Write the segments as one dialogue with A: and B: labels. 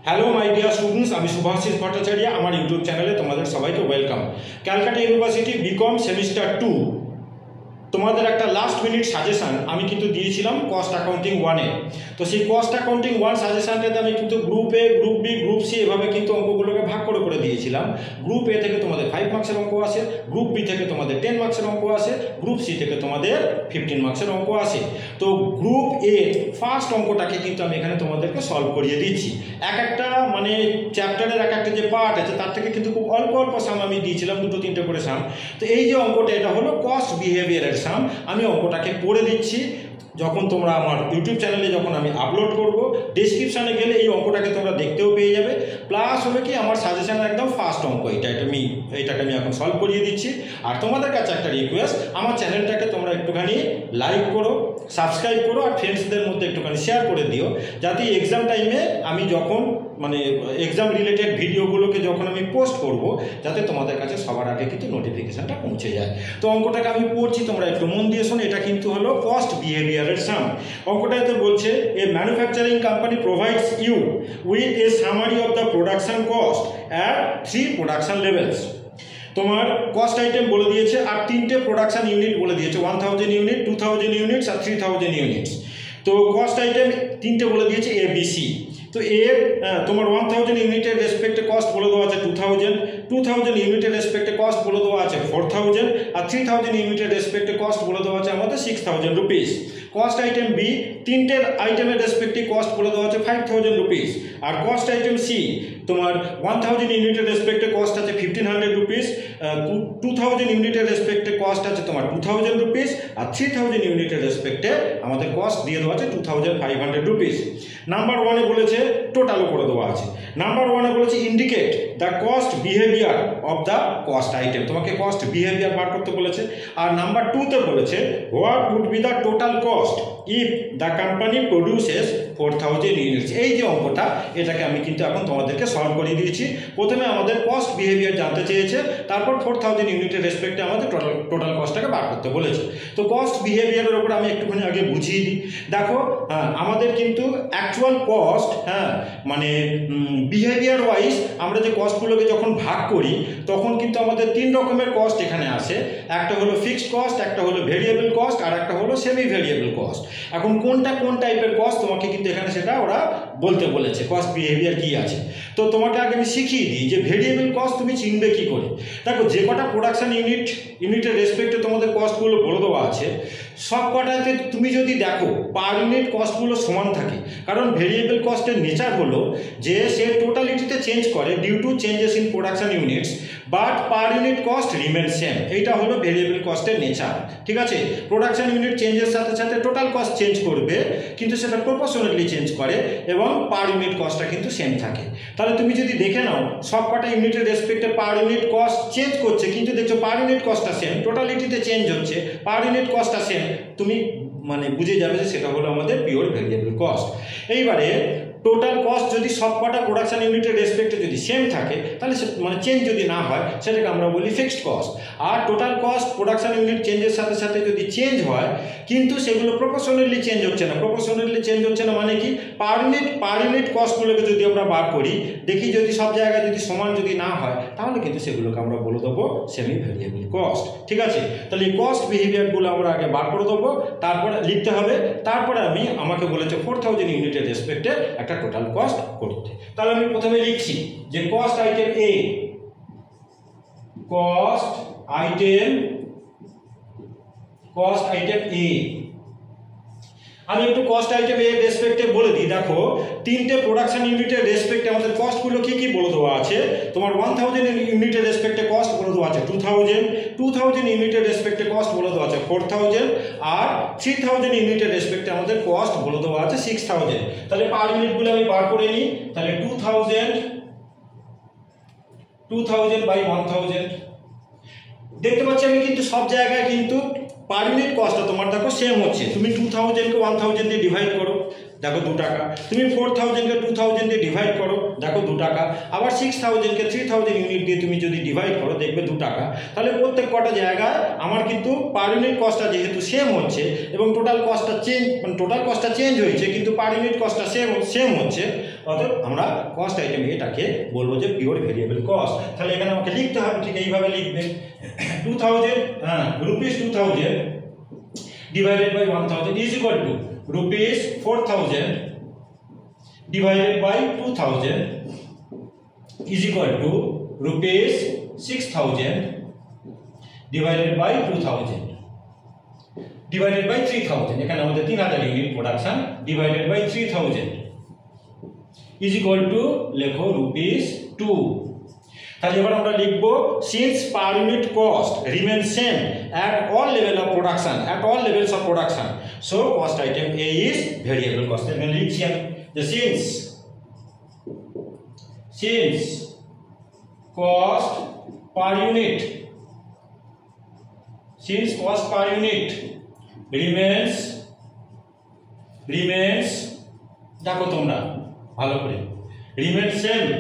A: Hello my dear students, আমি শুভাশিস ভট্টাচার্য। আমার YouTube চ্যানেলে তোমাদের সবাইকে welcome. Calcutta university BCom semester 2 তোমাদের একটা লাস্ট মিনিট সাজেশান আমি কিন্তু দিয়েছিলাম কস্ট অ্যাকাউন্টিং 1-এ। তো সেই কস্ট অ্যাকাউন্টিং 1 সাজেশানটাতে আমি কিন্তু group A, group B, group C এভাবে কিন্তু অঙ্কগুলোকে ভাগ করে করে দিয়েছিলাম। গ্রুপ এ থেকে তোমাদের 5 মার্কসের অঙ্ক আসে, গ্রুপ বি থেকে তোমাদের 10 মার্কসের অঙ্ক আসে, গ্রুপ সি থেকে তোমাদের 15 মার্কসের অঙ্ক আসে। তো গ্রুপ এ ফার্স্ট অঙ্কটাকে কিন্তু আমি এখানে তোমাদেরকে সলভ করিয়ে দিচ্ছি। এক একটা মানে চ্যাপ্টারের এক একটা যে পার্ট আছে তার থেকে কিন্তু খুব অল্প অল্প সাম আমি দিয়েছিলাম, 2-3টে করে সাম। তো এই যে অঙ্কটা, এটা হলো কস্ট বিহেভিয়ারের সাম। আমি অঙ্কটাকে পড়ে দিচ্ছি। যখন তোমরা আমার ইউটিউব চ্যানেলে যখন আমি আপলোড করব, ডেসক্রিপশানে গেলে এই অঙ্কটাকে তোমরা দেখতেও পেয়ে যাবে। প্লাস হলো কি আমার সাজেশানের একদম ফার্স্ট অঙ্ক এইটাকে আমি এখন সলভ করিয়ে দিচ্ছি। আর তোমাদের কাছে একটা রিকোয়েস্ট, আমার চ্যানেলটাকে তোমরা একটুখানি লাইক করো, সাবস্ক্রাইব করো, আর ফ্রেন্ডসদের মধ্যে একটুখানি শেয়ার করে দিও, যাতে এক্সাম টাইমে আমি যখন মানে এক্সাম রিলেটেড ভিডিওগুলোকে যখন আমি পোস্ট করব, যাতে তোমাদের কাছে সবার আগে কিন্তু নোটিফিকেশানটা পৌঁছে যায়। তো অঙ্কটাকে আমি পড়ছি, তোমরা একটু মন দিয়ে শোনো। এটা কিন্তু হলো কস্ট বিহেভিয়ারের সাম। অঙ্কটাতে বলছে a manufacturing company provides you with a summary of the production cost at 3 production levels. তোমার কস্ট আইটেম বলে দিয়েছে আর 3টে প্রোডাকশন ইউনিট বলে দিয়েছে, 1000 ইউনিট, 2000 ইউনিটস আর 3000 ইউনিটস। তো কস্ট আইটেম 3টে বলে দিয়েছে এ বি সি। তো এর তোমার 1000 ইউনিটের রেসপেক্টে কস্ট বলে দেওয়া আছে 2000, 2000 ইউনিটের রেসপেক্টে কস্ট বলে দেওয়া আছে 4000, আর 3000 ইউনিটের রেসপেক্টে কস্ট বলে দেওয়া আছে আমাদের 6000 রুপিস। কস্ট আইটেম বি 3টে আইটেমের রেসপেক্টে কস্ট বলে দেওয়া আছে 5000 রুপিস। আর কস্ট আইটেম সি তোমার 1000 ইউনিটের রেসপেক্টে কস্ট আছে 1500 রুপিস, 2000 ইউনিটের রেসপেক্টে কস্ট আছে তোমার 2000 রুপিস, আর 3000 ইউনিটের রেসপেক্টে আমাদের কস্ট দিয়ে দেওয়া আছে 2500 রুপিস। নাম্বার 1-এ বলেছে টোটালও করে দেওয়া আছে। নাম্বার 1-এ বলেছে indicate the cost behaviour of the cost item, তোমাকে কস্ট বিহেভিয়ার বার করতে বলেছে। আর নাম্বার 2-তে বলেছে what would be the total cost if the company produces 4000 units. এই যে অঙ্কটা, এটাকে আমি কিন্তু এখন তোমাদেরকে সলভ করিয়ে দিয়েছি। প্রথমে আমাদের কস্ট বিহেভিয়ার জানতে চেয়েছে, তারপর 4000 ইউনিটের রেসপেক্টে আমাদের টোটাল কস্টটাকে বার করতে বলেছে। তো কস্ট বিহেভিয়ারের উপর আমি একটুখানি আগে বুঝিয়ে দিই। দেখো আমাদের কিন্তু অ্যাকচুয়াল কস্ট, মানে বিহেভিয়ার ওয়াইজ আমরা যে কস্টগুলোকে যখন ভাগ করি, তখন কিন্তু আমাদের 3 রকমের কস্ট এখানে আসে। একটা হলো ফিক্সড কস্ট, একটা হলো ভেরিয়েবল কস্ট, আর একটা হলো সেমি ভেরিয়েবল কস্ট। এখন কোনটা কোন টাইপের কস্ট তোমাকে কিন্তু এখানে সেটা ওরা বলতে বলেছে, কস্ট বিহেভিয়ার কি আছে। তো তোমাকে আগে আমি শিখিয়ে দিই যে ভেরিয়েবল কস্ট তুমি চিনবে কি করে। দেখো, যে কটা প্রোডাকশন ইউনিটের রেসপেক্টে তোমাদের কস্টগুলো বলে দেওয়া আছে, সব কটাতে তুমি যদি দেখো পার ইউনিট কস্টগুলো সমান থাকে। কারণ ভেরিয়েবল কস্টের নেচার হলো যে সে টোটালিটিতে চেঞ্জ করে due to changes in production units, but per unit cost remain same. এইটা হলো ভেরিয়েবল কস্টের নেচার, ঠিক আছে। প্রোডাকশন ইউনিট চেঞ্জের সাথে সাথে টোটাল কস্ট চেঞ্জ করবে, কিন্তু সেটা প্রপোর্শনালি চেঞ্জ করে, এবং পার ইউনিট কস্টটা কিন্তু সেম থাকে। তাহলে তুমি যদি দেখে নাও সব কটা ইউনিটের রেসপেক্টে পার ইউনিট কস্ট চেঞ্জ করছে, কিন্তু দেখছো পার ইউনিট কস্টটা সেম, টোটালিটিতে চেঞ্জ হচ্ছে, পার ইউনিট কস্টটা সেম, তুমি মানে বুঝে যাবে যে সেটা হলো আমাদের পিওর ভেরিয়েবল কস্ট। এইবারে টোটাল কস্ট যদি সব কটা প্রোডাকশন ইউনিটের রেসপেক্টে যদি সেম থাকে, তাহলে মানে চেঞ্জ যদি না হয়, সেটাকে আমরা বলি ফিক্সড কস্ট। আর টোটাল কস্ট প্রোডাকশন ইউনিট চেঞ্জের সাথে সাথে যদি চেঞ্জ হয়, কিন্তু সেগুলো প্রপোর্শনালি চেঞ্জ হচ্ছে না। প্রপোর্শনালি চেঞ্জ হচ্ছে না মানে কি, পার ইউনিট কস্টগুলোকে যদি আমরা বার করি, দেখি যদি সব জায়গায় যদি সমান যদি না হয়, তাহলে কিন্তু সেগুলোকে আমরা বলে দেবো সেমি ভেরিয়েবল কস্ট, ঠিক আছে। তাহলে এই কস্ট বিহেভিয়ারগুলো আমরা আগে বার করে দেবো, তারপরে লিখতে হবে। তারপরে আমাকে বলেছে 4000 ইউনিটের রেসপেক্টে একটা টোটাল কস্ট করতে। তাহলে আমি প্রথমে লিখছি যে কস্ট আইটেম এ, কস্ট আইটেম এ। আমি একটু কস্ট আইটেম এর রেসপেক্টে বলে দিই। দেখো, 3টে প্রোডাকশন ইউনিটের রেসপেক্টে আমাদের কস্টগুলো কি কি বলে দেওয়া আছে। তোমার 1000 ইউনিটের রেসপেক্টে কস্ট বলে দেওয়া আছে 2000, 2000 ইউনিটের রেসপেক্টে কস্ট বলে দেওয়া আছে 4000, আর 3000 ইউনিটের রেসপেক্টে আমাদের কস্ট বলে দেওয়া আছে 6000। তাহলে পার ইউনিটগুলো আমি বার করে নিই। তাহলে 2000 বাই 1000। দেখতে পাচ্ছি আমি কিন্তু সব জায়গায় কিন্তু পার ইউনিট কস্টটা তোমার দেখো সেম হচ্ছে। তুমি 2000কে 1000 দিয়ে ডিভাইড করো, দেখো 2 টাকা। তুমি 4000 কে 2000 দিয়ে ডিভাইড করো, দেখো 2 টাকা। আবার 6000 কে 3000 ইউনিট দিয়ে তুমি যদি ডিভাইড করো দেখবে 2 টাকা। তাহলে প্রত্যেক কটা জায়গায় আমার কিন্তু পার ইউনিট কস্টটা যেহেতু সেম হচ্ছে এবং টোটাল কস্টটা চেঞ্জ হয়েছে, কিন্তু পার ইউনিট কস্টটা সেম হচ্ছে, অর্থাৎ আমরা কস্ট আইটেম এটাকে বলবো যে পিওর ভেরিয়েবল কস্ট। তাহলে এখানে আমাকে লিখতে হবে, ঠিক এইভাবে লিখবে 2000 rupees 2000 divided by 1000 is equal to rupees 4000 divided by 2000 is equal to rupees 6000 divided by 2000 divided by 3000। এখানে আমাদের 3000 unit production divided by 3000 is equal to লেখো rupees 2। তাহলে এবার আমরা লিখব since per unit cost remain same at all levels of production so cost item A is variable cost। এখানে লিখছি আমি যে since cost per unit remains দেখো তোমরা ভালো করে remain same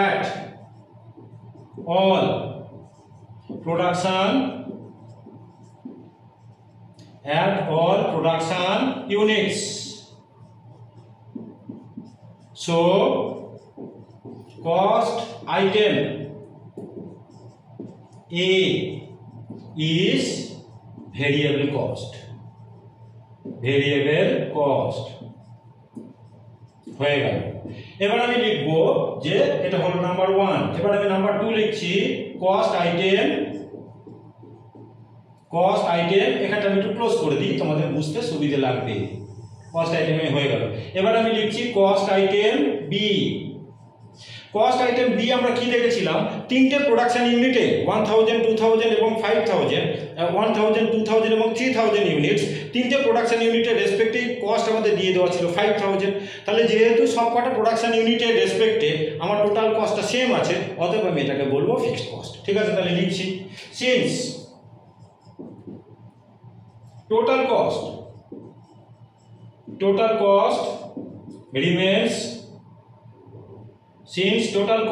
A: at all production units so cost item A is variable cost হয়ে গেল। এবার আমি লিখব যে এটা হলো নাম্বার 1। এবার আমি নাম্বার 2 লিখছি কস্ট আইটেম এখানটা আমি একটু ক্লোজ করে দিই, তোমাদের বুঝতে সুবিধা লাগবে। কস্ট আইটেম হয়ে গেল। এবার আমি লিখছি cost item B. Cost item B আমরা কি দেখেছিলাম, তিনটে প্রোডাকশন ইউনিটে 1000, 2000 এবং 5000, 1000, 2000 এবং 3000 ইউনিটস, তিনটে প্রোডাকশন ইউনিটের রেসপেক্টিভ কস্ট আমাদের দিয়ে দেওয়া ছিল 5000। তাহলে যেহেতু সবকটা প্রোডাকশন ইউনিটের রেসপেক্টে আমার টোটাল কস্টটা সেম আছে, অতএব আমি এটাকে বলবো ফিক্সড কস্ট। ঠিক আছে, তাহলে লিখছি since total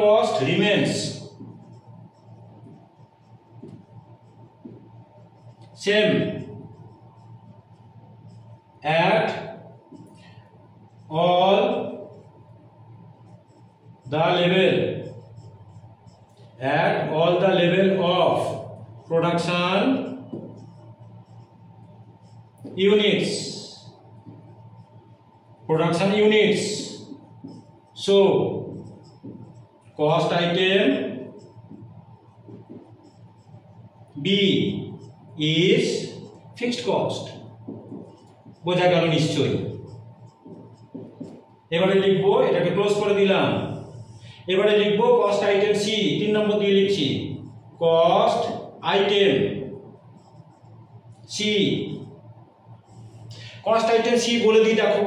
A: cost remains same at all the level of production units so cost item B is fixed cost। বোঝা গেল নিশ্চয়ই। এবারে লিখবো, এটাকে ক্লোজ করে দিলাম। এবারে লিখবো কস্ট আইটেম সি, 3 নম্বর দিয়ে লিখছি cost item C. Cost item C বলে দিই, দেখো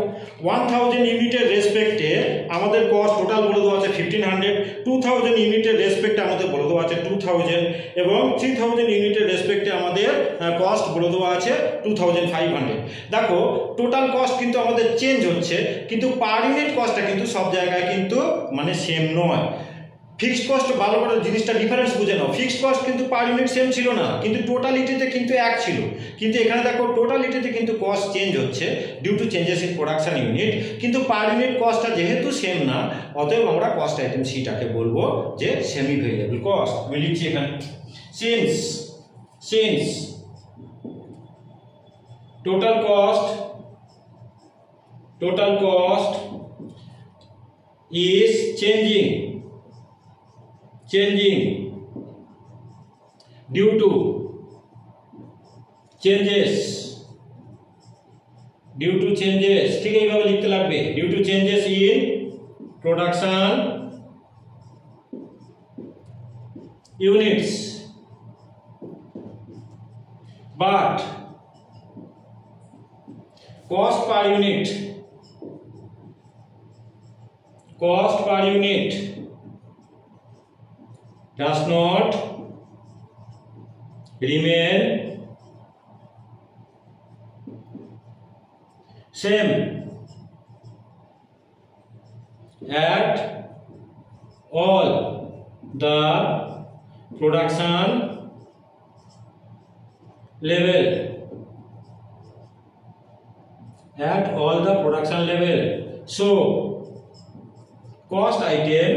A: 1000 ইউনিটের রেসপেক্টে আমাদের কস্ট টোটাল বলে দেওয়া আছে 1500, 2000 ইউনিটের রেসপেক্টে আমাদের বলে দেওয়া আছে 2000 এবং 3000 ইউনিটের রেসপেক্টে আমাদের কস্ট বলে দেওয়া আছে 2500। দেখো টোটাল কস্ট কিন্তু আমাদের চেঞ্জ হচ্ছে, কিন্তু পার ইউনিট কস্টটা কিন্তু সব জায়গায় কিন্তু মানে সেম নয়। ফিক্সড কস্ট ভালো করে জিনিসটা ডিফারেন্স বুঝে নাও। ফিক্সড কস্ট কিন্তু পার ইউনিট সেম ছিল না, কিন্তু টোটালিটিতে কিন্তু এক ছিল। কিন্তু এখানে দেখো টোটালিটিতে কিন্তু কস্ট চেঞ্জ হচ্ছে due to changes in production unit, কিন্তু পার ইউনিট কস্টটা যেহেতু সেম না, অতএব আমরা কস্ট আইটেম সিটাকে বলবো যে সেমি ভেরিয়েবল কস্ট। আমি লিখছি এখানে since total cost is changing due to changes ঠিক এইভাবে লিখতে লাগবে, due to changes in production units but cost per unit does not remain same at all the production level, at all the production level. So cost item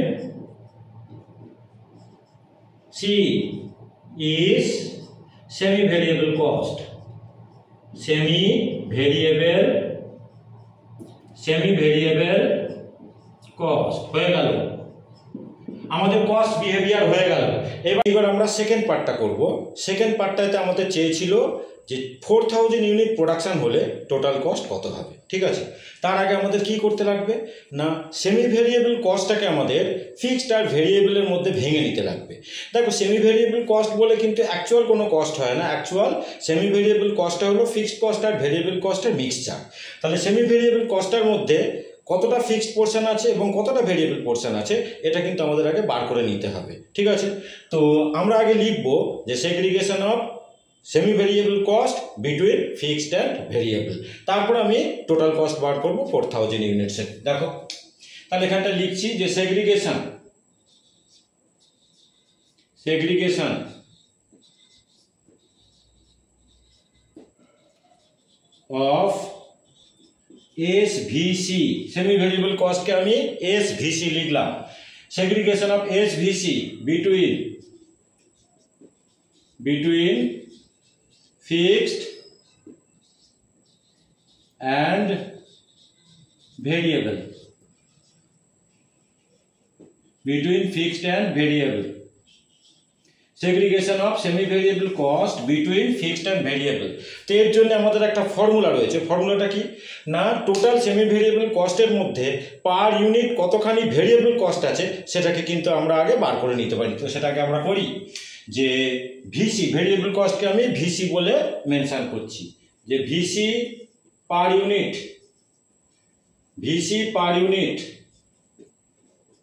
A: C is semi variable cost, semi variable cost হয়ে গেল, আমাদের cost behaviour হয়ে গেল। এবার আমরা second পার্টটা করব। Second পার্টটাতে আমাদের চেয়েছিল যে 4000 ইউনিট প্রোডাকশন হলে টোটাল কস্ট কত হবে, ঠিক আছে। তার আগে আমাদের কি করতে লাগবে না, সেমি ভেরিয়েবল কস্টটাকে আমাদের ফিক্সড আর ভেরিয়েবলের মধ্যে ভেঙে নিতে লাগবে। দেখো সেমি ভেরিয়েবল কস্ট বলে কিন্তু অ্যাকচুয়াল কোনো কস্ট হয় না, অ্যাকচুয়াল সেমি ভেরিয়েবল কস্টটা হলো ফিক্সড কস্ট আর ভেরিয়েবল কস্টের মিক্সচার। তাহলে সেমি ভেরিয়েবল কস্টটার মধ্যে কতটা ফিক্সড পোর্শন আছে এবং কতটা ভেরিয়েবল পোর্শন আছে এটা কিন্তু আমাদের আগে বার করে নিতে হবে, ঠিক আছে। তো আমরা আগে লিখব যে segregation of semi variable cost between fixed and variable, তারপর আমি টোটাল কস্ট বার করব 4000 ইউনিটসের। দেখো তাহলে এখানটা লিখছি যে segregation of SVC, semi variable কস্টকে আমি SVC লিখলাম। Segregation of SVC between fixed and variable, segregation of semi variable cost between fixed and variable। তো এর জন্য আমাদের একটা ফর্মুলা রয়েছে। ফর্মুলাটা কি না, টোটাল সেমি ভেরিয়েবল কস্টের মধ্যে পার ইউনিট কতখানি ভেরিয়েবল কস্ট আছে সেটাকে কিন্তু আমরা আগে বার করে নিতে পারি। তো সেটাকে আমরা করি যে ভিসি, ভেরিয়েবল কস্টকে আমি ভিসি বলে মেনশন করছি, যে VC per unit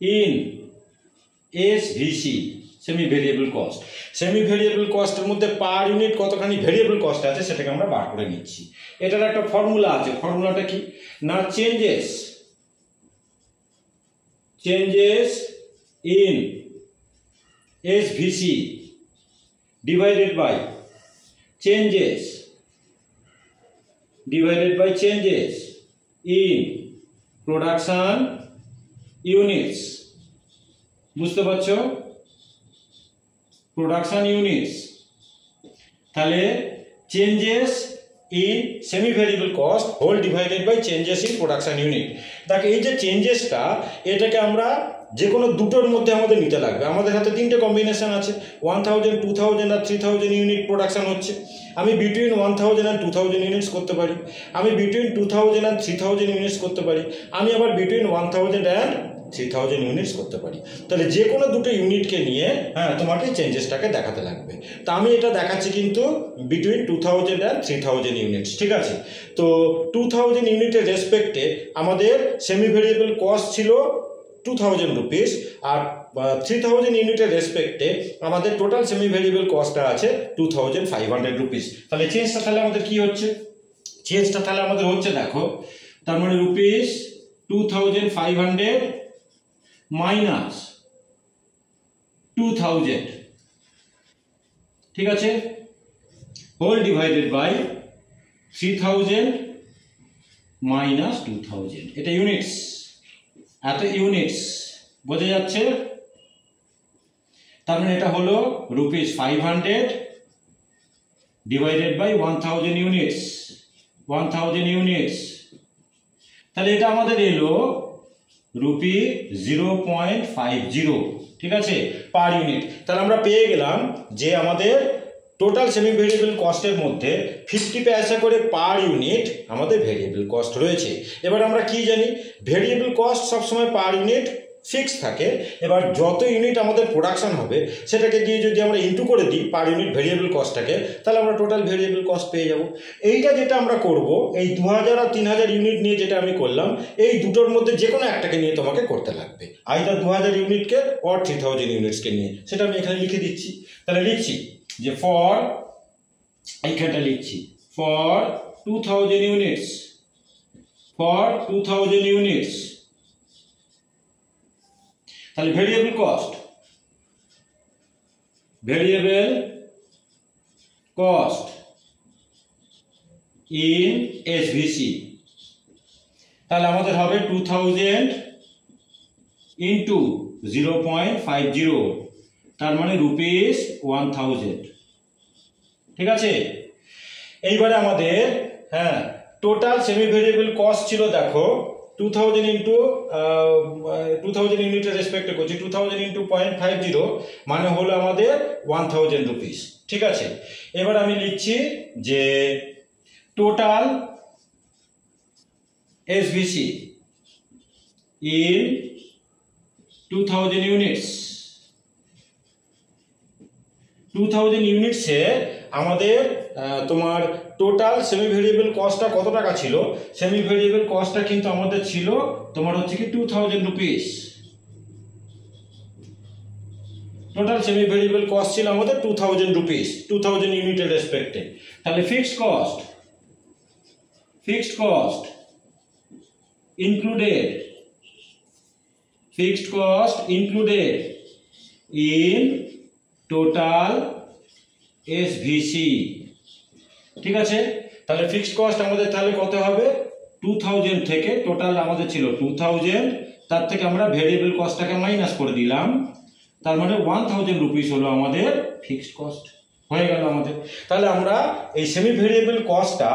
A: in SVC semi variable cost. Semi variable কস্টের মধ্যে পার ইউনিট কতখানি ভেরিয়েবল কস্ট আছে সেটাকে আমরা বার করে নিচ্ছি। এটার একটা ফর্মুলা আছে। ফর্মুলাটা কি না, changes in SVC divided by changes in production units। বুঝতে পারছো, প্রোডাকশন ইউনিটস। তাহলে changes in semi variable cost whole divided by changes in production unit. তাকে এই যে চেঞ্জেসটা, এটাকে আমরা যে কোনো দুটোর মধ্যে আমাদের নিতে লাগবে। আমাদের হাতে তিনটে কম্বিনেশন আছে, 1000, 2000 আর 3000 ইউনিট প্রোডাকশন হচ্ছে। আমি বিটুইন 1000 আর 2000 ইউনিটস করতে পারি, আমি বিটুইন 2000 আর 3000 ইউনিটস করতে পারি, আমি আবার বিটুইন 1000 অ্যান্ড 3000 ইউনিটস করতে পারি। তাহলে যে কোনো দুটো ইউনিটকে নিয়ে তোমাকে চেঞ্জেসটাকে দেখাতে লাগবে। তা আমি এটা দেখাচ্ছি কিন্তু বিটুইন 2000 অ্যান্ড 3000 ইউনিটস, ঠিক আছে। তো 2000 ইউনিটের রেসপেক্টে আমাদের সেমি ভেরিয়েবল কস্ট ছিল 2000 রুপিস, আর 3000 ইউনিটের রেসপেক্টে আমাদের টোটাল সেমি ভেরিয়েবল কস্টটা আছে 2500 রুপিস। তাহলে চেঞ্জটা তাহলে আমাদের কি হচ্ছে, দেখো তার মানে রুপিস 2500 মাইনাস 2000, ঠিক আছে, হোল ডিভাইডেড বাই 3000 মাইনাস 2000। এটা ইউনিটস, এত ইউনিটস বোঝা যাচ্ছে। তার মানে এটা হলো রুপিস 500 ডিভাইডেড বাই 1000 ইউনিটস। তাহলে এটা আমাদের এলো রুপি 0.50, ঠিক আছে, পার ইউনিট। তাহলে আমরা পেয়ে গেলাম যে আমাদের টোটাল সেমি ভেরিয়েবল কস্টের মধ্যে 50 পয়সা করে পার ইউনিট আমাদের ভেরিয়েবল কস্ট রয়েছে। এবার আমরা কি জানি, ভেরিয়েবল কস্ট সবসময় পার ইউনিট ফিক্স থাকে। এবার যত ইউনিট আমাদের প্রোডাকশন হবে সেটাকে দিয়ে যদি আমরা ইনটু করে দিই পার ইউনিট ভেরিয়েবল কস্টটাকে, তাহলে আমরা টোটাল ভেরিয়েবল কস্ট পেয়ে যাব। এইটা যেটা আমরা করব, এই 2000 আর 3000 ইউনিট নিয়ে যেটা আমি করলাম, এই দুটোর মধ্যে যে কোনো একটাকে নিয়ে তোমাকে করতে লাগবে, আইদার 2000 ইউনিটকে অর 3000 ইউনিটসকে নিয়ে। সেটা আমি এখানে লিখে দিচ্ছি। তাহলে লিখছি যে এইখানটা লিখছি ফর 2000 ইউনিটস ফর 2000 ইউনিটস। তাহলে ভেরিয়েবল কস্ট ইন এসভিসি, তাহলে আমাদের হবে 2000 ইন্টু 0.50, তার মানে রুপিস 1000। ঠিক আছে, এইবারে আমাদের টোটাল সেমি ভেরিয়েবল কস্ট ছিল, দেখো 2000 ইন্টু 2000 ইউনিটের রেসপেক্টে করছি, 2000 ইন্টু 0.50 মানে হলো আমাদের 1000 রুপিস। ঠিক আছে, এবার আমি লিখছি যে টোটাল এসভিসি ইন 2000 ইউনিটস। 2000 ইউনিটসে আমাদের তোমার টোটাল সেমি ভেরিয়েবল কস্টটা কত টাকা ছিল? সেমি ভেরিয়েবল কস্টটা কিন্তু আমাদের ছিল তোমার হচ্ছে কি 2000 rupees. Total semi variable cost ছিল আমাদের 2000 রুপিস 2000 ইউনিটের রেসপেক্টে। তাহলে fixed cost included in total SVC। ঠিক আছে, তাহলে ফিক্সড কস্ট আমাদের তাহলে কত হবে? 2000 থেকে, টোটাল আমাদের ছিল 2000, তার থেকে আমরা ভেরিয়েবল কস্টটাকে মাইনাস করে দিলাম, তার মানে 1000 রুপিস হলো আমাদের ফিক্সড কস্ট হয়ে গেল আমাদের। তাহলে আমরা এই সেমি ভেরিয়েবল কস্টটা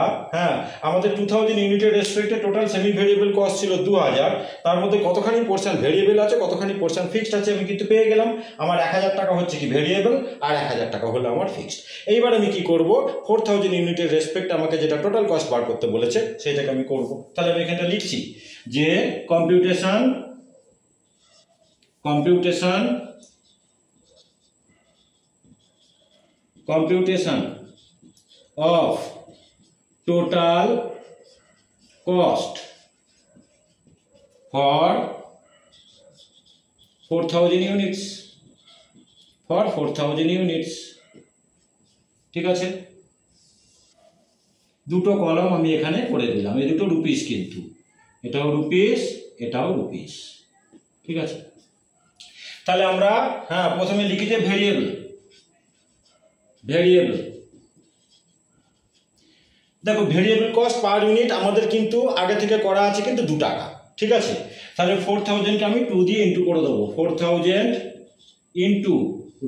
A: আমাদের 2000 ইউনিটের রেসপেক্টে টোটাল সেমি ভেরিয়েবল কস্ট ছিল 2000, তার মধ্যে কতখানি পোর্শন ভেরিয়েবল আছে, কতখানি পোর্শন ফিক্সড আছে আমি কিন্তু পেয়ে গেলাম। আমার 1000 টাকা হচ্ছে কি ভেরিয়েবল, আর 1000 টাকা হলো আমার ফিক্সড। এইবার আমি কি করব? 4000 ইউনিটের রেসপেক্ট আমাকে যেটা টোটাল কস্ট বার করতে বলেছে সেটাকে আমি করব। তাহলে আমি এখানটা লিখছি যে computation of total cost for 4000 units ঠিক আছে, দুটো কলম আমি এখানে করে দিলাম, এই দুটো রুপিস, কিন্তু এটাও রুপিস এটাও রুপিস। ঠিক আছে, তাহলে আমরা প্রথমে লিখি যে ভেরিয়েবল। দেখো ভেরিয়েবল কস্ট পার ইউনিট আমাদের কিন্তু আগে থেকে করা আছে কিন্তু 2 টাকা। ঠিক আছে, তাহলে 4000 কে আমি 2 দিয়ে ইন্টু করে দেবো, 4000 ইন্টু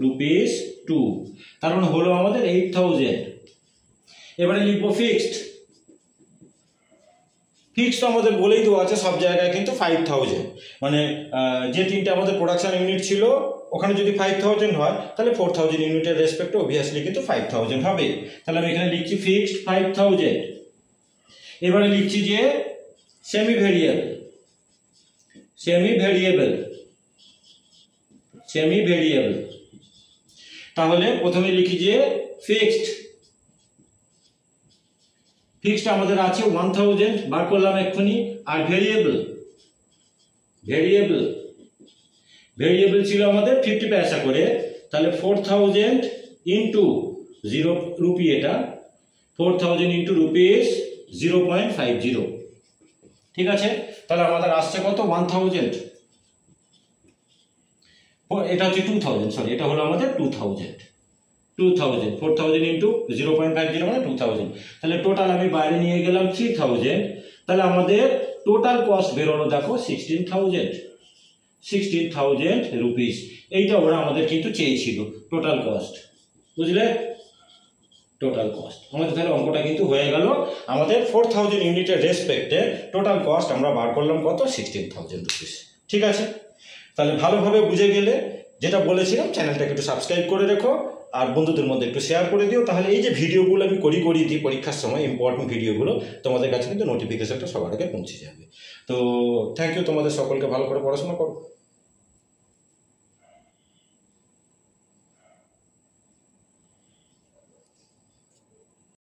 A: রুপিস 2, তার মানে হলো আমাদের 8000। এবারে লিখবো ফিক্সড তো আমাদের বলেই দেওয়া আছে সব জায়গায় কিন্তু 5000, মানে যে তিনটে আমাদের প্রোডাকশন ইউনিট ছিল ওখানে যদি 5000 হয় তাহলে 4000 ইউনিটের রেসপেক্টে অবভিয়াসলি কিন্তু 5000 হবে। তাহলে আমি এখানে লিখছি ফিক্সড 5000। এবারে লিখছি যে সেমি ভেরিয়েবল। তাহলে প্রথমে লিখি যে ফিক্সড আমাদের আছে 1000 বার করলাম এক্ষুনি, আর ভেরিয়েবল ছিল আমাদের 50 পয়সা করে, তাহলে 4000 ইন্টু 0 রুপি, এটা 4000 ইন্টু রুপিস 0.50। ঠিক আছে, তাহলে আমাদের আসছে কত? 1000। এটা হচ্ছে 2000, সরি এটা হলো আমাদের 2000 4000 ইন্টু 0.50 মানে 2000। তাহলে টোটাল আমি বাইরে নিয়ে গেলাম 3000, তাহলে আমাদের টোটাল কস্ট বেরোলো দেখো 16,000 রুপিস। এইটা ওরা আমাদের কিন্তু চেয়েছিল টোটাল কস্ট, বুঝলে? টোটাল কস্ট আমাদের তাহলে অঙ্কটা কিন্তু হয়ে গেল। আমাদের 4000 ইউনিটের রেসপেক্টে টোটাল কস্ট আমরা বার করলাম কত? 16,000 রুপিস। ঠিক আছে, তাহলে ভালোভাবে বুঝে গেলে যেটা বলেছিলাম চ্যানেলটাকে একটু সাবস্ক্রাইব করে রেখো, আর বন্ধুদের মধ্যে একটু শেয়ার করে দিও, তাহলে এই যে ভিডিওগুলো আমি করিয়ে দিই পরীক্ষার সময়, ইম্পর্টেন্ট ভিডিওগুলো তোমাদের কাছে কিন্তু নোটিফিকেশনটা সবার আগে পৌঁছে যাবে। তো থ্যাংক ইউ, তোমাদের সকলকে ভালো করে পড়াশোনা করো।